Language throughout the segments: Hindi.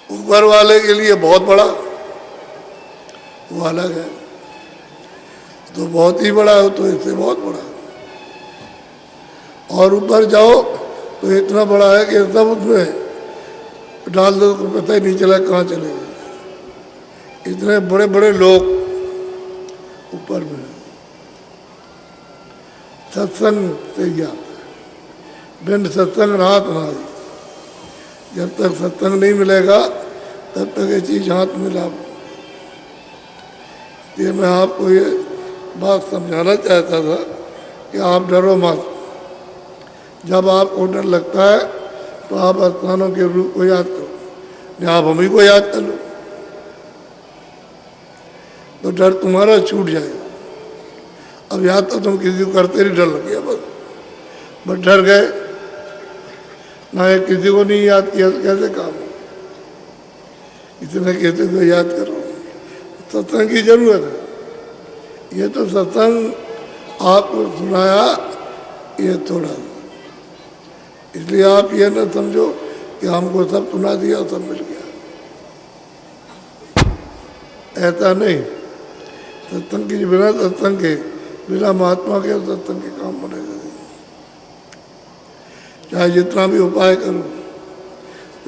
ऊपर वाले के लिए बहुत बड़ा, वो अलग है। तो बहुत ही बड़ा हो तो इससे बहुत बड़ा, और ऊपर जाओ तो इतना बड़ा है कि सब उसमें डाल दो तो पता ही नहीं चला कहाँ चले गए। इतने बड़े बड़े लोग ऊपर में। सत्संग से ही आता है, बिन सत्संग रात ना आई। जब तक सत्संग नहीं मिलेगा तब तक ये चीज़ हाथ में लाभ। ये मैं आपको ये बात समझाना चाहता था कि आप डरो मत। जब आपको डर लगता है तो आप स्थानों के रूप को याद करो, या आप हम ही को याद कर लो, तो डर तुम्हारा छूट जाएगा। अब याद तो तुम किसी को करते नहीं, डर लग गया बस डर गए ना। ये किसी को नहीं याद किया तो कैसे काम हो? इतने किसी को याद करो। सत्संग की जरूरत है। ये तो सत्संग आपको सुनाया ये थोड़ा, इसलिए आप ये ना समझो कि हमको सब सुना दिया सब मिल गया, ऐसा नहीं। सत्संग के बिना, सत्संग के बिना महात्मा के सत्संग के काम बनेगा नहीं, चाहे जितना भी उपाय करो।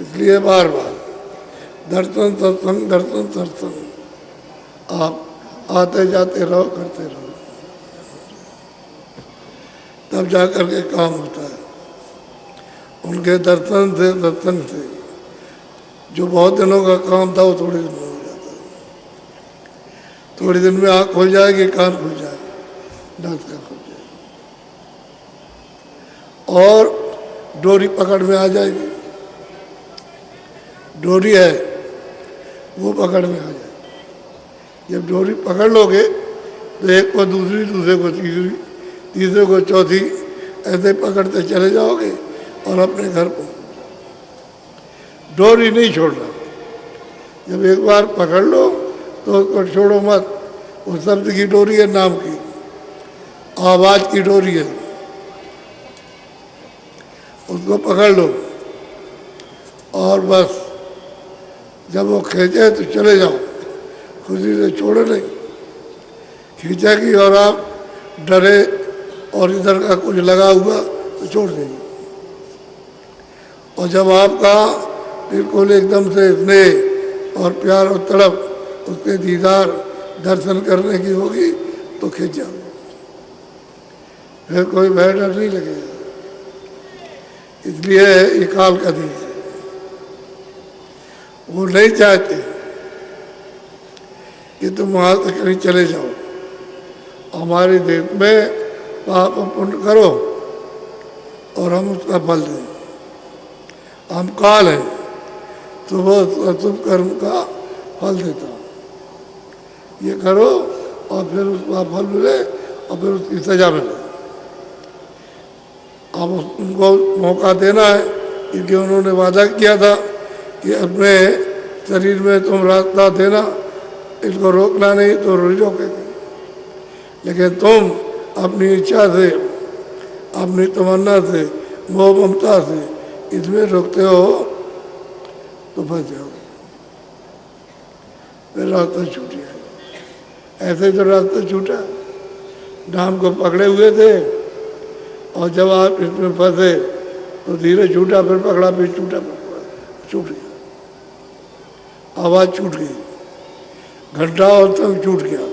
इसलिए बार बार दर्शन सत्संग, दर्शन सत्संग आप आते जाते रहो, करते रहो, तब जाकर के काम होता है। उनके दर्शन से, सत्संग से जो बहुत दिनों का काम था वो थोड़े दिन में हो जाता है। थोड़े दिन में आँख खुल जाएगी, कान खुल जाएगा, दांत का खुल जाएगा, और डोरी पकड़ में आ जाएगी। डोरी है वो पकड़ में आ जाएगी। जब डोरी पकड़ लोगे तो एक को दूसरी, दूसरे को तीसरी, तीसरे को चौथी, ऐसे पकड़ते चले जाओगे और अपने घर पहुँच। डोरी नहीं छोड़ना। जब एक बार पकड़ लो तो उसको छोड़ो मत। वो शब्द की डोरी है, नाम की, आवाज़ की डोरी है, उसको पकड़ लो और बस जब वो खींचे तो चले जाओ, खुशी से छोड़ो नहीं। खींचेगी और आप डरे और इधर का कुछ लगा हुआ तो छोड़ देंगे। और जब आपका बिल्कुल एकदम से स्नेह और प्यार और तड़प उसके दीदार दर्शन करने की होगी तो खींच जाओ, फिर कोई भय डर नहीं लगेगा। इसलिए ये काल का दिन है। वो नहीं चाहते कि तुम वहाँ से कहीं चले जाओ। हमारे देश में पाप पुण्य करो और हम उसका फल दें। हम काल हैं तो वो शुभ कर्म का फल देता हूँ। ये करो और फिर उसका फल मिले और फिर उसकी सजा मिले। अब उनको मौका देना है, क्योंकि उन्होंने वादा किया था कि अपने शरीर में तुम रास्ता देना, इसको रोकना नहीं तो रोकेंगे। लेकिन तुम अपनी इच्छा से, अपनी तमन्ना से, मोह ममता से इसमें रोकते हो तो फंस जाओगे, फिर रास्ता छूट जाएगा। ऐसे ही तो रास्ता छूटा। डाम को पकड़े हुए थे और जब आप इसमें फंसे तो धीरे छूटा, फिर पकड़ा, फिर छूटा, छूट गया। आवाज़ छूट गई, घंटा और तंग छूट गया।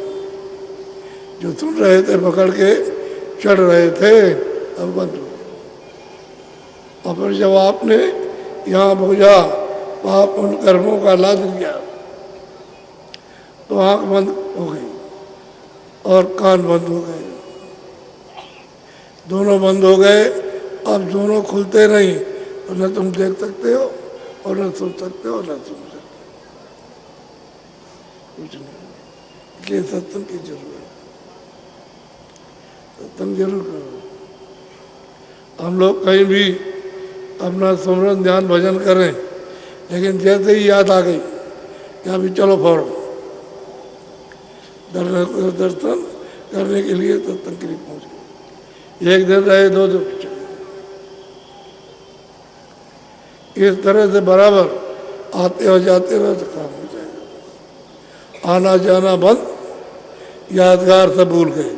जो सुन रहे थे पकड़ के चढ़ रहे थे अब बंद हो गया। और फिर जब आपने यहाँ बोझा पाप उन कर्मों का लाद लिया तो आँख बंद हो गई और कान बंद हो गए, दोनों बंद हो गए। अब दोनों खुलते नहीं तो न तुम देख सकते हो और न सुन सकते हो, न सुन सकते हो, कुछ नहीं। इसलिए सत्संग की जरूरत है। सत्संग जरूर करो। हम लोग कहीं भी अपना सुमरन ध्यान भजन करें, लेकिन जैसे ही याद आ गई कि अभी चलो फौरन दर्शन करने के लिए सत्संग के लिए पहुँच गए। एक दिन रहे, 2 दिन, इस तरह से बराबर आते हो जाते रहो तो काम हो जाएगा। आना जाना बंद, यादगार सब भूल गए।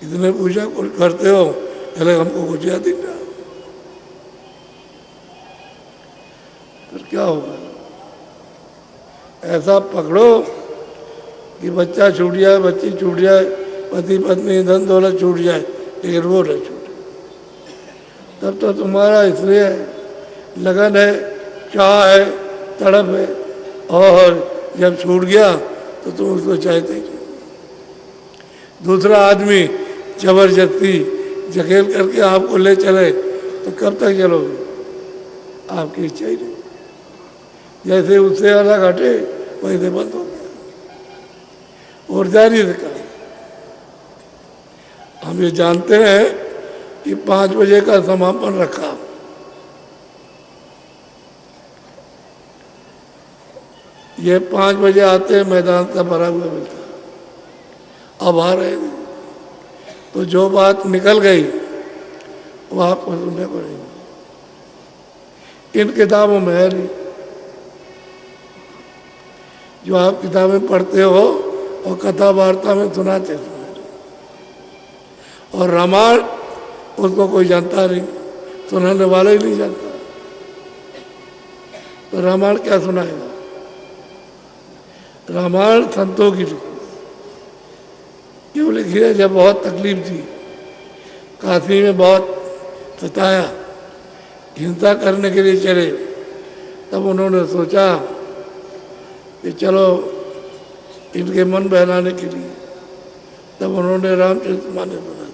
इतने पूछा कुछ करते हो, पहले हमको कुछ याद ही नहीं। फिर क्या होगा? ऐसा पकड़ो कि बच्चा छूट जाए, बच्ची छूट जाए, पति पत्नी धन दौलत छूट जाए, लेकिन वो न छूटे। तब तो तुम्हारा इसलिए लगन है, चाह है, तड़प है, और जब छूट गया तो तुम उसको चाहते ही नहीं। दूसरा आदमी जबरदस्ती जकेल करके आपको ले चले तो कब तक चलोगे? आपकी इच्छा ही नहीं। जैसे उससे अलग हटे वैसे बंद हो गया और जारी रखा। हम ये जानते हैं कि 5 बजे का समापन रखा, ये 5 बजे आते मैदान से भरा हुआ मिलता, अब आ रहे हैं तो जो बात निकल गई वो आपको सुनने पड़ेगी। इन किताबों में है नहीं, जो आप किताबें पढ़ते हो और कथा वार्ता में सुनाते हो। और रामायण उसको कोई जानता नहीं, सुनाने वाला ही नहीं जानता, तो रामायण क्या सुनाएगा? रामायण संतों की लिखी, क्यों लिखी है? जब बहुत तकलीफ थी, काशी में बहुत सताया, हिंसा करने के लिए चले, तब उन्होंने सोचा कि चलो इनके मन बहलाने के लिए, तब उन्होंने रामचरितमानस बनाया।